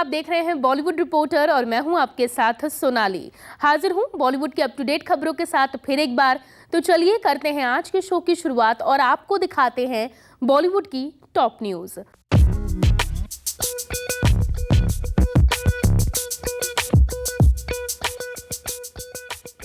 आप देख रहे हैं बॉलीवुड रिपोर्टर और मैं हूं आपके साथ सोनाली। हाजिर हूं बॉलीवुड की अप टू डेट खबरों के साथ फिर एक बार। तो चलिए करते हैं आज के शो की शुरुआत और आपको दिखाते हैं बॉलीवुड की टॉप न्यूज।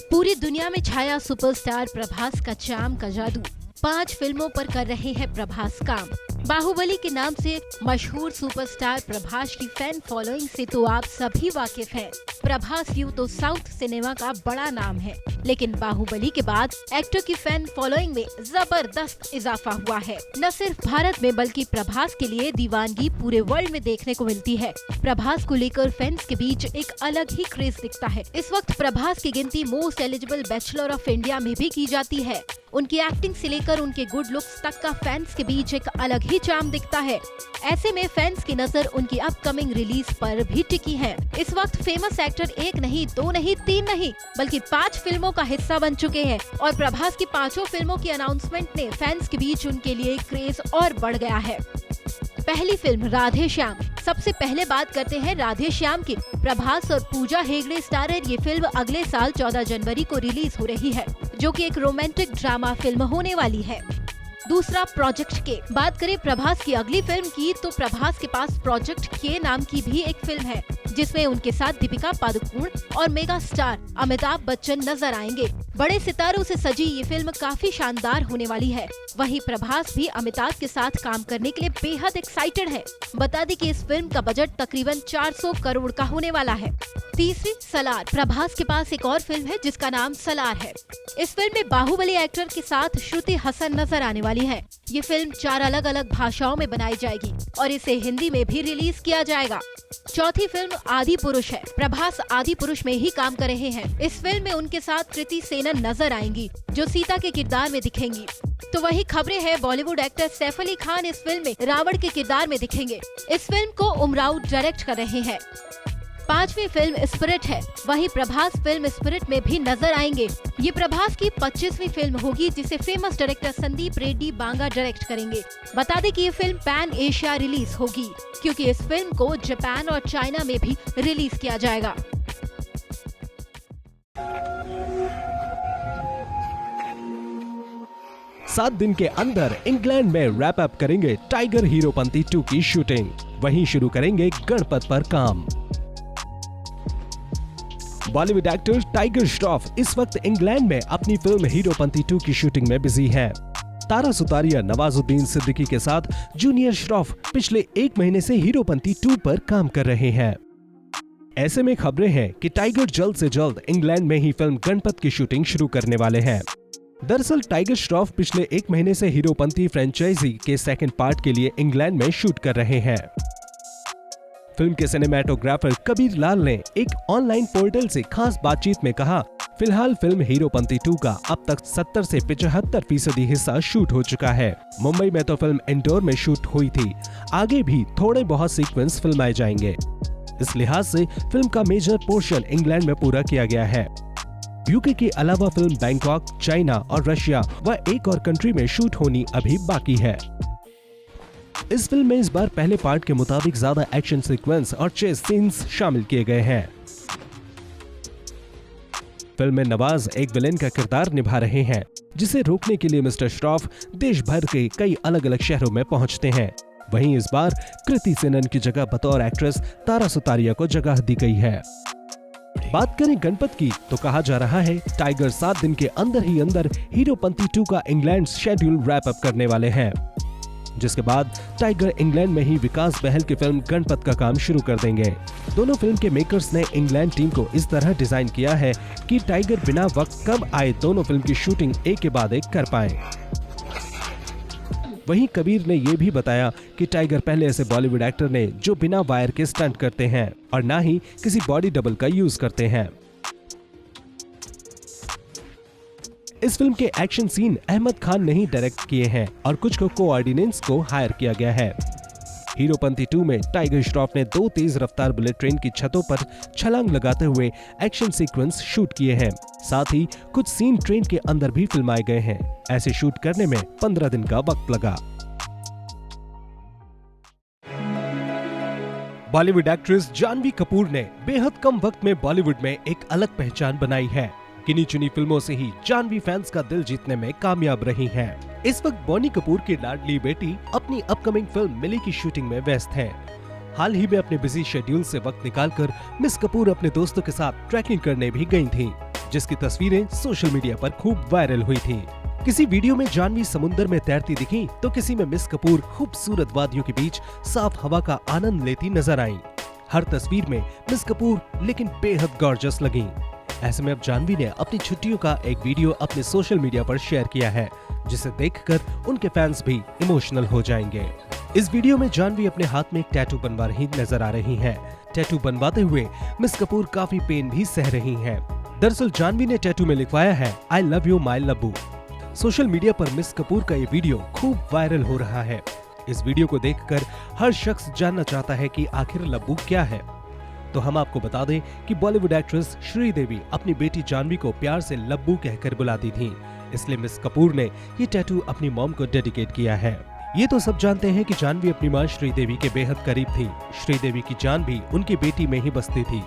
पूरी दुनिया में छाया सुपरस्टार प्रभास का चाम का जादू। 5 फिल्मों पर कर रहे हैं प्रभास काम। बाहुबली के नाम से मशहूर सुपरस्टार प्रभास की फैन फॉलोइंग से तो आप सभी वाकिफ हैं। प्रभास यूं तो साउथ सिनेमा का बड़ा नाम है, लेकिन बाहुबली के बाद एक्टर की फैन फॉलोइंग में जबरदस्त इजाफा हुआ है। न सिर्फ भारत में बल्कि प्रभास के लिए दीवानगी पूरे वर्ल्ड में देखने को मिलती है। प्रभास को लेकर फैंस के बीच एक अलग ही क्रेज दिखता है। इस वक्त प्रभास की गिनती most eligible bachelor of India में भी की जाती है। उनकी एक्टिंग से लेकर उनके गुड लुक्स तक का फैंस के बीच एक अलग ही चार्म दिखता है। ऐसे में फैंस की नजर उनकी अपकमिंग रिलीज पर भी टिकी है। इस वक्त फेमस एक्टर 1 नहीं, 2 नहीं, 3 नहीं बल्कि 5 फिल्मों का हिस्सा बन चुके हैं और प्रभास की 5 फिल्मों की अनाउंसमेंट ने फैंस के बीच उनके लिए क्रेज और बढ़ गया है। पहली फिल्म राधे श्याम। सबसे पहले बात करते हैं राधे श्याम की। प्रभास और पूजा हेगड़े स्टारर ये फिल्म अगले साल 14 जनवरी को रिलीज हो रही है, जो कि एक रोमांटिक ड्रामा फिल्म होने वाली है। दूसरा प्रोजेक्ट के। बात करें प्रभास की अगली फिल्म की तो प्रभास के पास प्रोजेक्ट के नाम की भी एक फिल्म है, जिसमें उनके साथ दीपिका पादुकोण और मेगा स्टार अमिताभ बच्चन नजर आएंगे। बड़े सितारों से सजी ये फिल्म काफी शानदार होने वाली है। वहीं प्रभास भी अमिताभ के साथ काम करने के लिए बेहद एक्साइटेड है। बता दें कि इस फिल्म का बजट तकरीबन 400 करोड़ का होने वाला है। तीसरी सलार। प्रभास के पास एक और फिल्म है जिसका नाम सलार है। इस फिल्म में बाहुबली एक्टर के साथ श्रुति हसन नजर आने वाली है। ये फिल्म 4 अलग अलग भाषाओं में बनाई जाएगी और इसे हिंदी में भी रिलीज किया जाएगा। चौथी फिल्म आदि पुरुष है। प्रभास आदि पुरुष में ही काम कर रहे हैं। इस फिल्म में उनके साथ कृति सेनन नजर आएंगी, जो सीता के किरदार में दिखेंगी। तो वही खबरें हैं बॉलीवुड एक्टर सैफ अली खान इस फिल्म में रावण के किरदार में दिखेंगे। इस फिल्म को उमराव डायरेक्ट कर रहे हैं। 5वीं फिल्म स्पिरिट है। वहीं प्रभास फिल्म स्पिरिट में भी नजर आएंगे। ये प्रभास की 25वीं फिल्म होगी, जिसे famous director Sandeep Reddy Vanga direct करेंगे। बता दें कि ये फिल्म पैन एशिया रिलीज होगी, क्योंकि इस फिल्म को जापान और चाइना में भी रिलीज किया जाएगा। 7 दिन के अंदर इंग्लैंड में रैप अप करेंगे टाइगर हीरोपंती 2 की शूटिंग। वहीं शुरू करेंगे गणपत पर काम। बॉलीवुड एक्टर टाइगर श्रॉफ इस वक्त इंग्लैंड में अपनी फिल्म हीरोपंती 2 की शूटिंग में बिजी है। तारा सुतारिया नवाजुद्दीन सिद्दीकी के साथ जूनियर श्रॉफ पिछले 1 महीने से हीरोपंती 2 पर काम कर रहे हैं। ऐसे में खबरें हैं कि टाइगर जल्द से जल्द इंग्लैंड में ही फिल्म गणपत की शूटिंग शुरू करने वाले हैं। दरअसल टाइगर श्रॉफ पिछले 1 महीने से हीरोपंती फ्रेंचाइजी के सेकंड पार्ट के लिए इंग्लैंड में शूट कर रहे हैं। फिल्म के सिनेमेटोग्राफर कबीर लाल ने एक ऑनलाइन पोर्टल से खास बातचीत में कहा, फिलहाल फिल्म हीरोपंती 2 का अब तक 70 से 75% हिस्सा शूट हो चुका है। मुंबई में तो फिल्म इंदौर में शूट हुई थी। आगे भी थोड़े बहुत सीक्वेंस फिल्माए जाएंगे। इस लिहाज से फिल्म का मेजर पोर्शन इंग्लैंड में पूरा किया गया है। यूके के अलावा फिल्म बैंकॉक, चाइना और रशिया व एक और कंट्री में शूट होनी अभी बाकी है। इस फिल्म में इस बार पहले पार्ट के मुताबिक ज्यादा एक्शन सीक्वेंस और चेस सीन्स शामिल किए गए हैं। फिल्म में नवाज एक विलेन का किरदार निभा रहे हैं, जिसे रोकने के लिए मिस्टर श्रॉफ देश भर के कई अलग अलग शहरों में पहुंचते हैं। वहीं इस बार कृति सेनन की जगह बतौर एक्ट्रेस तारा सुतारिया को जगह दी गई है। बात करें गणपत की तो कहा जा रहा है टाइगर 7 दिन के अंदर ही अंदर हीरोपंती 2 का इंग्लैंड शेड्यूल रैप अप करने वाले हैं, जिसके बाद टाइगर इंग्लैंड में ही विकास बहल की फिल्म गणपत का काम शुरू कर देंगे। दोनों फिल्म के मेकर्स ने इंग्लैंड टीम को इस तरह डिजाइन किया है कि टाइगर बिना वक्त कब आए दोनों फिल्म की शूटिंग एक के बाद एक कर पाए। वहीं कबीर ने ये भी बताया कि टाइगर पहले ऐसे बॉलीवुड एक्टर ने जो बिना वायर के स्टंट करते हैं और ना ही किसी बॉडी डबल का यूज करते हैं। इस फिल्म के एक्शन सीन अहमद खान ने ही डायरेक्ट किए हैं और कुछ को कोऑर्डिनेट्स को हायर किया गया है। हीरोपंती 2 में टाइगर श्रॉफ ने 2 तेज रफ्तार बुलेट ट्रेन की छतों पर छलांग लगाते हुए एक्शन सीक्वेंस शूट किए हैं। साथ ही कुछ सीन ट्रेन के अंदर भी फिल्माए गए हैं। ऐसे शूट करने में 15 दिन का वक्त लगा। बॉलीवुड एक्ट्रेस जानवी कपूर ने बेहद कम वक्त में बॉलीवुड में एक अलग पहचान बनाई है। गिनी चुनी फिल्मों से ही जानवी फैंस का दिल जीतने में कामयाब रही हैं। इस वक्त बोनी कपूर की लाडली बेटी अपनी अपकमिंग फिल्म मिली की शूटिंग में व्यस्त है। हाल ही में अपने बिजी शेड्यूल से वक्त निकालकर मिस कपूर अपने दोस्तों के साथ ट्रैकिंग करने भी गई थीं, जिसकी तस्वीरें सोशल मीडिया पर खूब वायरल हुई थीं। किसी वीडियो में जानवी समुद्र में तैरती दिखी तो किसी में मिस कपूर खूबसूरत वादियों के बीच साफ हवा का आनंद लेती नजर आईं। हर तस्वीर में मिस कपूर लेकिन बेहद गॉर्जियस लगीं। ऐसे में अब जानवी ने अपनी छुट्टियों का एक वीडियो अपने सोशल मीडिया पर शेयर किया है, जिसे देखकर उनके फैंस भी इमोशनल हो जाएंगे। इस वीडियो में जानवी अपने हाथ में एक टैटू बनवा रही नजर आ रही हैं। टैटू बनवाते हुए मिस कपूर काफी पेन भी सह रही हैं। दरअसल जानवी ने टैटू में लिखवाया है I love you my Labbu. Social media पर मिस कपूर का ये वीडियो खूब वायरल हो रहा है। इस वीडियो को देखकर हर शख्स जानना चाहता है कि आखिर लब्बू क्या है। तो हम आपको बता दें कि बॉलीवुड एक्ट्रेस श्रीदेवी अपनी बेटी जानवी को प्यार से लब्बू कहकर बुलाती थीं। इसलिए मिस कपूर ने ये टैटू अपनी मॉम को डेडिकेट किया है। ये तो सब जानते हैं कि जानवी अपनी मां श्रीदेवी के बेहद करीब थी। श्रीदेवी की जान भी उनकी बेटी में ही बसती थी,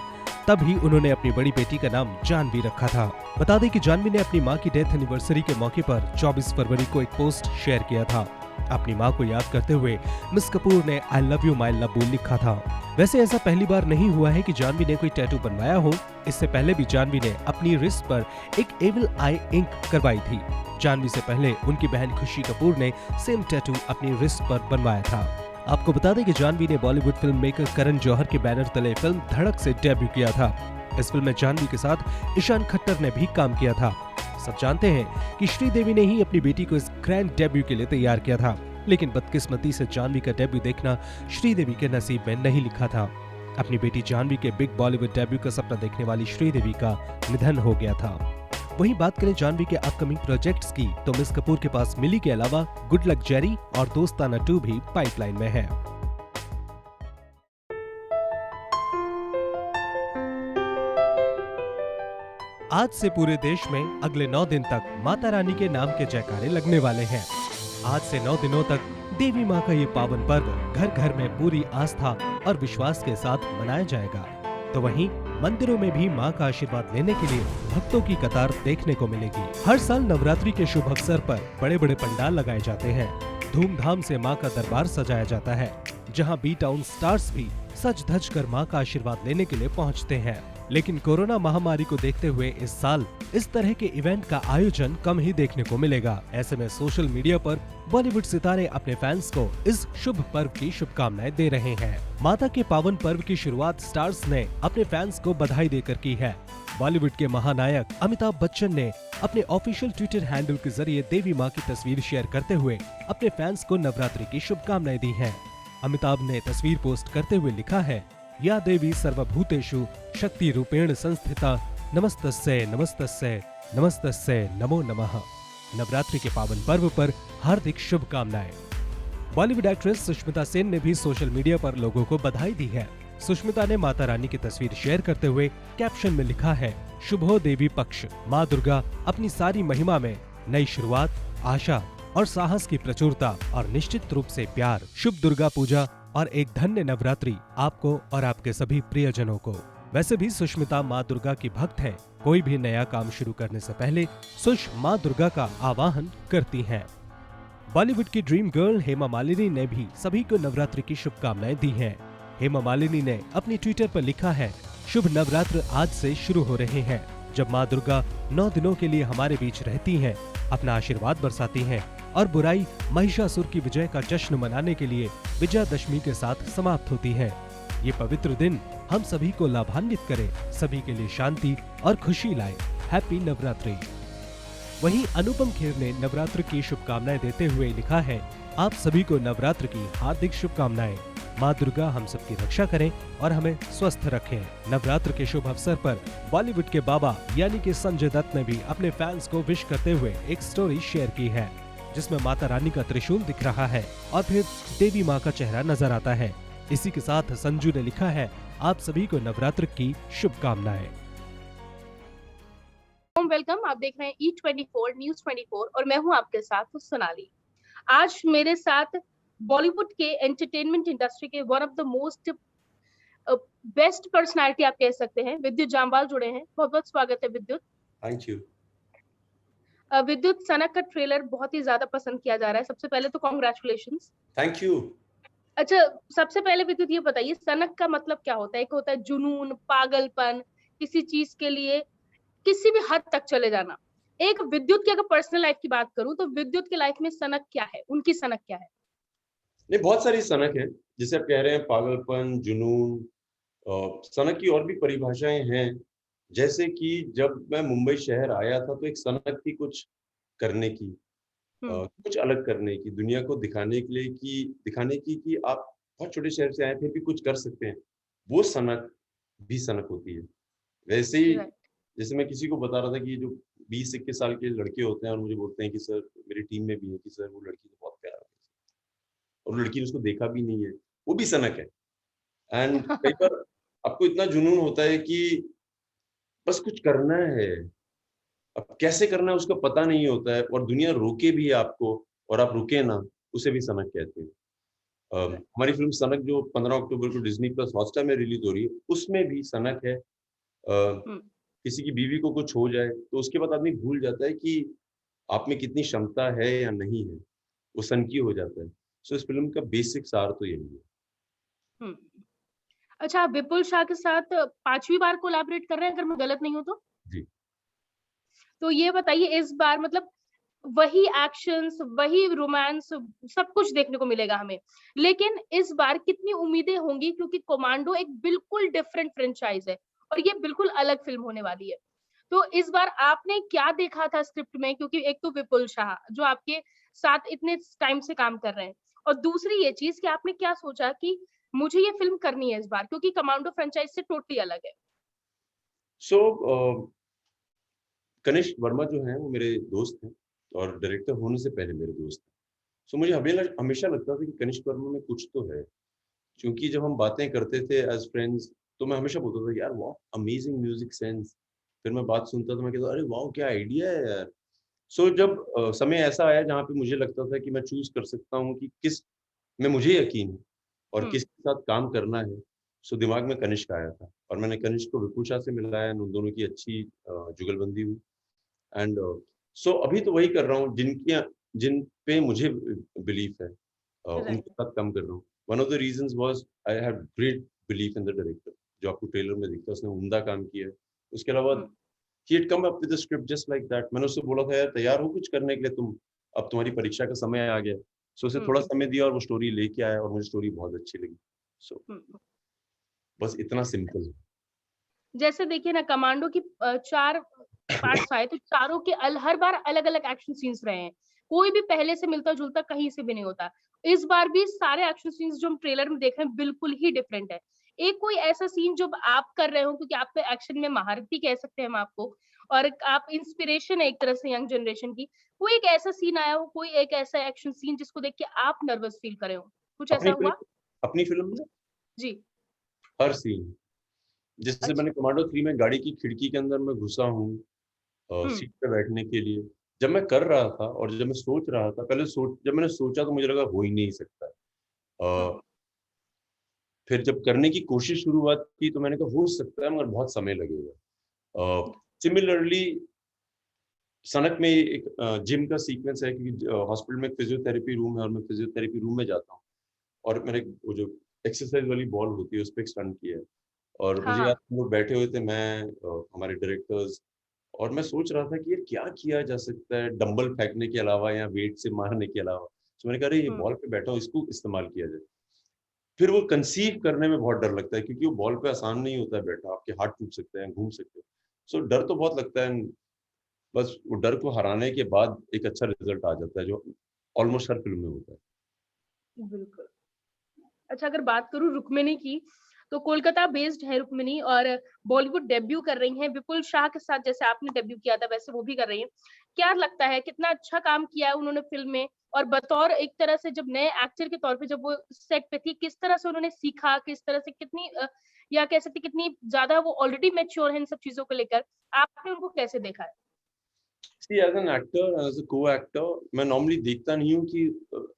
तभी उन्होंने अपनी बड़ी बेटी का नाम जानवी रखा था। बता दें कि जानवी ने अपनी मां की डेथ एनिवर्सरी के मौके पर 24 फरवरी को एक पोस्ट शेयर किया था। अपनी मां को याद करते हुए मिस कपूर ने आई लव यू माई लब्बू लिखा था। वैसे ऐसा पहली बार नहीं हुआ है कि जानवी ने कोई टैटू बनवाया हो। इससे पहले भी जानवी ने अपनी रिस्ट पर एक एविल आई इंक करवाई थी। जानवी से पहले उनकी बहन खुशी कपूर ने सेम टैटू अपनी रिस्ट पर बनवाया था। आपको बता दें कि जानवी ने बॉलीवुड फिल्म मेकर करण जौहर के बैनर तले फिल्म धड़क से डेब्यू किया था। इस फिल्म में जानवी के साथ ईशान खट्टर ने भी काम किया था। सब जानते हैं कि श्रीदेवी ने ही अपनी बेटी को इस ग्रैंड डेब्यू के लिए तैयार किया था, लेकिन बदकिस्मती से जानवी का डेब्यू देखना श्रीदेवी के नसीब में नहीं लिखा था। अपनी बेटी जानवी के बिग बॉलीवुड डेब्यू का सपना देखने वाली श्रीदेवी का निधन हो गया था। वहीं बात करें जानवी के अपकमिंग प्रोजेक्ट्स की, तो मिस कपूर के पास मिली के अलावा गुड लक जेरी और दोस्ताना 2 भी पाइपलाइन में है। आज से पूरे देश में अगले 9 दिन तक माता रानी के नाम के जयकारे लगने वाले हैं। आज से 9 दिनों तक देवी माँ का ये पावन पर्व घर घर में पूरी आस्था और विश्वास के साथ मनाया जाएगा। तो वहीं मंदिरों में भी माँ का आशीर्वाद लेने के लिए भक्तों की कतार देखने को मिलेगी। हर साल नवरात्रि के शुभ अवसर पर बड़े बड़े पंडाल लगाए जाते हैं। धूमधाम से माँ का दरबार सजाया जाता है, जहाँ बी टाउन स्टार्स भी सज धज कर माँ का आशीर्वाद लेने के लिए पहुँचते हैं। लेकिन कोरोना महामारी को देखते हुए इस साल इस तरह के इवेंट का आयोजन कम ही देखने को मिलेगा। ऐसे में सोशल मीडिया पर बॉलीवुड सितारे अपने फैंस को इस शुभ पर्व की शुभकामनाएं दे रहे हैं। माता के पावन पर्व की शुरुआत स्टार्स ने अपने फैंस को बधाई देकर की है। बॉलीवुड के महानायक अमिताभ बच्चन ने अपने ऑफिशियल ट्विटर हैंडल के जरिए देवी माँ की तस्वीर शेयर करते हुए अपने फैंस को नवरात्रि की शुभकामनाएं दी हैं। अमिताभ ने तस्वीर पोस्ट करते हुए लिखा है, या देवी सर्वभूतेषु शक्ति रूपेण संस्थिता नमस्तस्यै नमस्तस्यै नमस्तस्यै नमो नमः। नवरात्रि के पावन पर्व पर हार्दिक शुभकामनाएं। बॉलीवुड एक्ट्रेस सुष्मिता सेन ने भी सोशल मीडिया पर लोगों को बधाई दी है। सुष्मिता ने माता रानी की तस्वीर शेयर करते हुए कैप्शन में लिखा है, शुभो देवी पक्ष, माँ दुर्गा अपनी सारी महिमा में नई शुरुआत, आशा और साहस की प्रचुरता और निश्चित रूप से प्यार। शुभ दुर्गा पूजा और एक धन्य नवरात्रि आपको और आपके सभी प्रियजनों को। वैसे भी सुष्मिता माँ दुर्गा की भक्त हैं। कोई भी नया काम शुरू करने से पहले सुष माँ दुर्गा का आवाहन करती हैं। बॉलीवुड की ड्रीम गर्ल हेमा मालिनी ने भी सभी को नवरात्रि की शुभकामनाएं दी हैं। हेमा मालिनी ने अपनी ट्विटर पर लिखा है, शुभ नवरात्र आज से शुरू हो रहे हैं, जब माँ दुर्गा 9 दिनों के लिए हमारे बीच रहती हैं, अपना आशीर्वाद बरसाती हैं और बुराई महिषासुर की विजय का जश्न मनाने के लिए विजयादशमी के साथ समाप्त होती है। ये पवित्र दिन हम सभी को लाभान्वित करे, सभी के लिए शांति और खुशी लाए। हैप्पी नवरात्रि। वहीं अनुपम खेर ने नवरात्र की शुभकामनाएं देते हुए लिखा है, आप सभी को नवरात्र की हार्दिक शुभकामनाएं। माँ दुर्गा हम सबकी रक्षा करें और हमें स्वस्थ रखें। नवरात्र के शुभ अवसर पर बॉलीवुड के बाबा यानी कि संजय दत्त ने भी अपने फैंस को विश करते हुए एक स्टोरी शेयर की है, जिसमें माता रानी का त्रिशूल दिख रहा है और फिर देवी माँ का चेहरा नजर आता है। इसी के साथ संजू ने लिखा है, आप सभी को नवरात्र की शुभकामनाएं। वेलकम, आप देख रहे हैं E24 न्यूज़ 24 और मैं हूं आपके साथ सोनाली। आज मेरे साथ बॉलीवुड के एंटरटेनमेंट इंडस्ट्री के one of the most best personality आप कह सकते हैं, विद्युत जामवाल जुड़े हैं। बहुत बहुत स्वागत है विद्युत। Thank you. विद्युत, सनक का ट्रेलर बहुत ही ज्यादा पसंद किया जा रहा है। सबसे पहले तो कॉन्ग्रेचुलेशंस। Thank you. अच्छा, सबसे पहले विद्युत ये बताइए, सनक का मतलब क्या होता है? एक होता है जुनून, पागलपन, किसी चीज के लिए किसी भी हद तक चले जाना। एक विद्युत की अगर पर्सनल लाइफ की बात करूं तो विद्युत की लाइफ में सनक क्या है, उनकी सनक क्या है? नहीं, बहुत सारी सनक है, जिसे आप कह रहे हैं पागलपन, जुनून। सनक की और भी परिभाषाएं हैं, जैसे कि जब मैं मुंबई शहर आया था तो एक सनक थी कुछ करने की, कुछ अलग करने की, दुनिया को दिखाने के लिए, कि दिखाने की कि आप बहुत छोटे शहर से आए फिर भी कुछ कर सकते हैं। वो सनक भी सनक होती है। वैसे ही राइट। जैसे मैं किसी को बता रहा था कि जो 20-21 साल के लड़के होते हैं और मुझे बोलते हैं कि सर, मेरी टीम में भी है कि सर वो लड़की तो बहुत प्यार है और लड़की ने उसको देखा भी नहीं है, वो भी सनक है। एंड कई बार आपको इतना जुनून होता है कि बस कुछ करना है, अब कैसे करना है उसका पता नहीं होता है और दुनिया रोके भी आपको और आप रुके ना, उसे भी सनक कहते हैं। हमारी फिल्म सनक जो 15 अक्टूबर को डिज्नी प्लस हॉटस्टार में रिलीज हो रही है, उसमें भी सनक है। किसी की बीवी को कुछ हो जाए तो उसके बाद आदमी भूल जाता है कि आप में कितनी क्षमता है या नहीं है, वो सनकी हो जाता है। सो इस फिल्म का बेसिक सार तो यही है। अच्छा, आप विपुल शाह के साथ 5वीं बार कोलैबोरेट कर रहे हैं, अगर मैं गलत नहीं हूँ तो? जी। तो ये बताइए, इस बार मतलब वही एक्शंस, वही रोमांस, सब कुछ देखने को मिलेगा हमें। लेकिन इस बार कितनी उम्मीदें होंगी, क्योंकि कमांडो एक बिल्कुल डिफरेंट फ्रेंचाइज है और ये बिल्कुल अलग फिल्म होने वाली है। तो इस बार आपने क्या देखा था स्क्रिप्ट में? क्योंकि एक तो विपुल शाह जो आपके साथ इतने टाइम से काम कर रहे हैं, और दूसरी ये चीज कि आपने क्या सोचा कि मुझे ये फिल्म करनी है इस बार, क्योंकि कमांडो फ्रेंचाइज से टोटली अलग है। सो कनिष्क वर्मा जो हैं वो मेरे दोस्त हैं और डायरेक्टर होने से पहले मेरे दोस्त हैं। सो मुझे हमेशा लगता था कि कनिष्क वर्मा में कुछ तो है, क्योंकि जब हम बातें करते थे एज फ्रेंड्स तो मैं हमेशा बोलता था यार वाह अमेजिंग म्यूजिक सेंस। फिर मैं बात सुनता तो मैं कहता अरे वाह क्या आइडिया है यार। सो जब समय ऐसा आया जहाँ पे मुझे लगता था कि मैं चूज कर सकता हूँ कि किस में मुझे यकीन है और किसके साथ काम करना है, सो दिमाग में कनिष्क आया था और मैंने कनिष्क को विपुल शाह से मिलाया, उन दोनों की अच्छी जुगलबंदी हुई। एंड सो अभी तो वही कर रहा हूँ जिन पे मुझे बिलीफ है, राइट। उनके साथ काम कर रहा हूँ। One of the reasons was I have great belief in the director, जो आपको ट्रेलर में दिखता है उसने उम्दा काम किया है। उसके अलावा he had come up with the script just like that. मैंने उससे बोला था यार तैयार हो कुछ करने के लिए तुम, अब तुम्हारी परीक्षा का समय आ गया। सो उसे थोड़ा समय दिया और वो स्टोरी लेके आया और मुझे स्टोरी बहुत अच्छी लगी। सो बस इतना सिंपल है। जैसे देखिए ना, कमांडो की 4 पार्ट्स आए तो चारों के हर बार अलग-अलग एक्शन सीन्स रहे हैं। कोई भी पहले से मिलता-जुलता कहीं से भी नहीं होता। इस बार भी सारे एक्शन सीन्स जो हम ट्रेलर में देख रहे हैं बिल्कुल ही डिफरेंट है। एक कोई ऐसा सीन जो आप कर रहे हो, क्योंकि आप तो एक्शन में महारत भी कह सकते हैं हम आपको, और आप इंस्पिरेशन है एक तरह से यंग जनरेशन की। कोई एक ऐसा सीन आया हो, कोई एक ऐसा एक्शन सीन जिसको देख के आप नर्वस फील करे हो? कुछ ऐसा अपनी हुआ? फिल्म अपनी फिल्म में जी। हर सीन, जैसे अच्छा। मैंने कमांडो 3 में गाड़ी की खिड़की के अंदर मैं घुसा हूँ हुँ। सीट पे बैठने के लिए। जब मैं कर रहा था और जब मैं सोच रहा था, जब मैंने सोचा तो मुझे लगा हो ही नहीं सकता है। हुँ। फिर जब करने की कोशिश शुरुआत की तो मैंने कहा हो सकता है मगर बहुत समय लगेगा। सिमिलरली सनक में एक जिम का सीक्वेंस है, क्योंकि हॉस्पिटल में फिजियोथेरेपी रूम है और मैं फिजियोथेरेपी रूम में जाता हूँ और मैंने वो जो एक्सरसाइज वाली बॉल होती है उस पे एक स्टंट किया है और मुझे याद हाँ। हम लोग बैठे हुए थे, मैं हमारे डायरेक्टर्स, और मैं सोच रहा था कि यार क्या किया जा सकता है डंबल फेंकने के अलावा या वेट से मारने के अलावा। तो मैंने कहा अरे ये हुँ। बॉल पे बैठा हूँ, इसको इस्तेमाल किया जाए। फिर वो कंसीव करने में बहुत डर लगता है क्योंकि वो बॉल पे आसान नहीं होता है बैठना, आपके हाथ टूट सकते हैं, घूम सकते हैं। सो डर तो बहुत लगता है, बस वो डर को हराने के बाद एक अच्छा रिजल्ट आ जाता है जो ऑलमोस्ट हर फिल्म में होता है। बिल्कुल। अच्छा, अगर बात करूँ रुक्मिणी की, तो कोलकाता बेस्ड है रुक्मिणी और बॉलीवुड डेब्यू कर रही हैं विपुल शाह के साथ। जैसे आपने डेब्यू किया था वैसे वो भी कर रही हैं। क्या लगता है कितना अच्छा काम किया है उन्होंने फ़िल्म में? और बतौर एक तरह से जब नए एक्टर के तौर पे जब वो सेट पे थी, किस तरह से उन्होंने सीखा? किस तरह से कितनी या कह सकते हैं कितनी ज़्यादा वो ऑलरेडी मैच्योर हैं इन सब चीज़ों को लेकर। आपने उनको कैसे देखा है? See as an actor, as a co-actor, मैं नॉर्मली देखता नहीं हूँ कि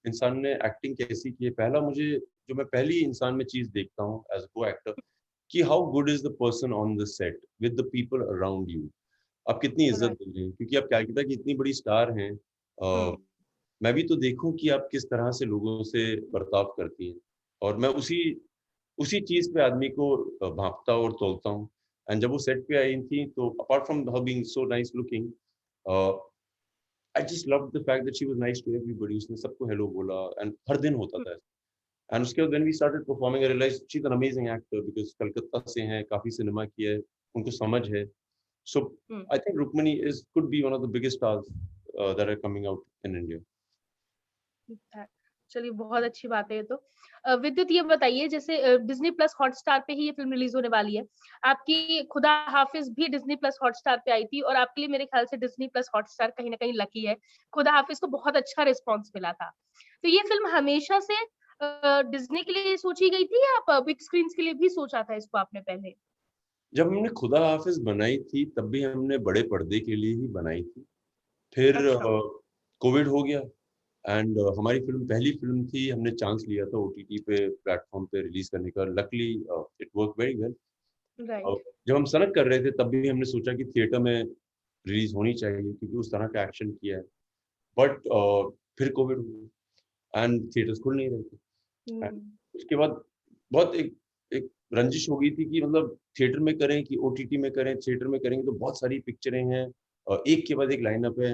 इंसान ने एक्टिंग कैसी की है। पहला मुझे जो मैं पहली इंसान में चीज देखता हूँ एज अ को एक्टर कि how good is the person on the set with the people around you, आप कितनी इज्जत Right. दे रहे हैं, क्योंकि आप क्या कहता कि इतनी बड़ी स्टार हैं, हम्म, मैं भी तो देखूं कि आप किस तरह से लोगों से बर्ताव करती हैं, और मैं उसी उसी चीज पे आदमी को भांपता और तोलता हूँ। एंड जब वो सेट पे आई थी तो apart from her being so nice looking, I just love the fact that she was nice to everybody, उसने सबको हेलो बोला, एंड हर दिन होता था। एंड उसके बाद when we started performing I realized she is an amazing actor, because Calcutta से हैं, काफी सिनेमा किया है, उनको समझ है। So hmm. I think Rukmini could be one of the biggest stars that are coming out in India. है। चलिए बहुत अच्छी बात है ये तो। विद्युत ये बताइए जैसे डिज्नी प्लस हॉटस्टार पे ही ये फिल्म रिलीज होने वाली है। आपकी खुदा हाफिज भी डिज्नी प्लस हॉटस्टार पे आई थी और आपके लिए मेरे ख्याल से डिज्नी प्लस हॉटस्टार कहीं न कहीं लकी है। खुदा हाफिज को बहुत अच्छा रिस्पॉन्स मिला था। तो ये फिल्म हमेशा से डिज्नी के लिए सोची गई थी या आप बिग स्क्रीन्स के लिए भी सोचा था इसको आपने पहले? जब हमने खुदा हाफिज बनाई थी तब भी हमने बड़े पर्दे के लिए ही बनाई थी। फिर अच्छा। कोविड हो गया, एंड हमारी फिल्म पहली फिल्म थी, हमने चांस लिया था ओटीटी पे प्लेटफॉर्म पे रिलीज करने का। Luckily it work very well. Right. जब हम सनक कर रहे थे तब भी हमने सोचा कि थिएटर में रिलीज होनी चाहिए, क्योंकि उस तरह का एक्शन किया है। बट फिर कोविड हो गया एंड थिएटर्स खुल नहीं रहे थे। And हुँ। उसके बाद बहुत एक एक रंजिश हो गई थी कि मतलब थिएटर में करें कि ओटीटी में करें। थिएटर में करेंगे तो बहुत सारी पिक्चरें हैं, एक के बाद एक लाइनअप है।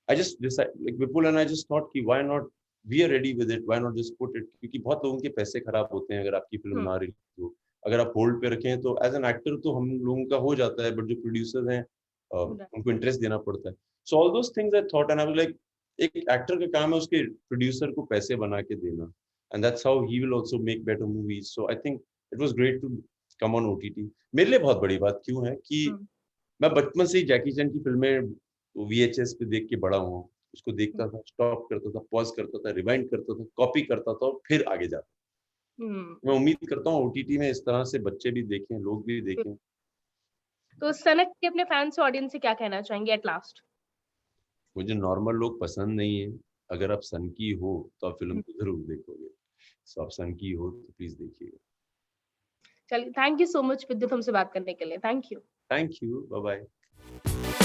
I just decide like Vipul and I just thought कि why not, we are ready with it, why not just put it, क्योंकि बहुत लोगों के पैसे खराब होते हैं अगर आपकी फिल्म हुँ। ना रिलीज हो। अगर आप होल्ड पे रखें तो एज एन एक्टर तो हम लोगों का हो जाता है, बट जो प्रोड्यूसर्स हैं उनको इंटरेस्ट देना पड़ता है। So all those things I thought, and I was like, एक एक्टर का काम है उसके प्रोड्यूसर को पैसे बना के देना, and that's how he will also make better movies. So I think it was great to come on OTT. मेरे लिए बहुत बड़ी बात क्यों है कि हुँ। मैं बचपन से ही जैकी चैन की फिल्में VHS पे देख के बड़ा हुआ हूँ। उसको देखता हुँ। था, स्टॉप करता था, पॉज करता था, रिवाइंड करता था, कॉपी करता था और फिर आगे जाता। हुँ। मैं उम्मीद करता हूँ OTT में इस तरह से बच्चे भी देखें, लोग भी देखें। तो सनक के अपने फैन्स ऑडियंस से क्या कहना चाहेंगे एट लास्ट? मुझे नॉर्मल लोग पसंद नहीं है। अगर आप सन की हो तो आप फिल्म को ज़रूर देखोगे। सो आप सन की हो तो प्लीज़ देखिएगा। चलिए थैंक यू सो मच विद्युत हमसे बात करने के लिए। Thank you. Thank you. Bye-bye.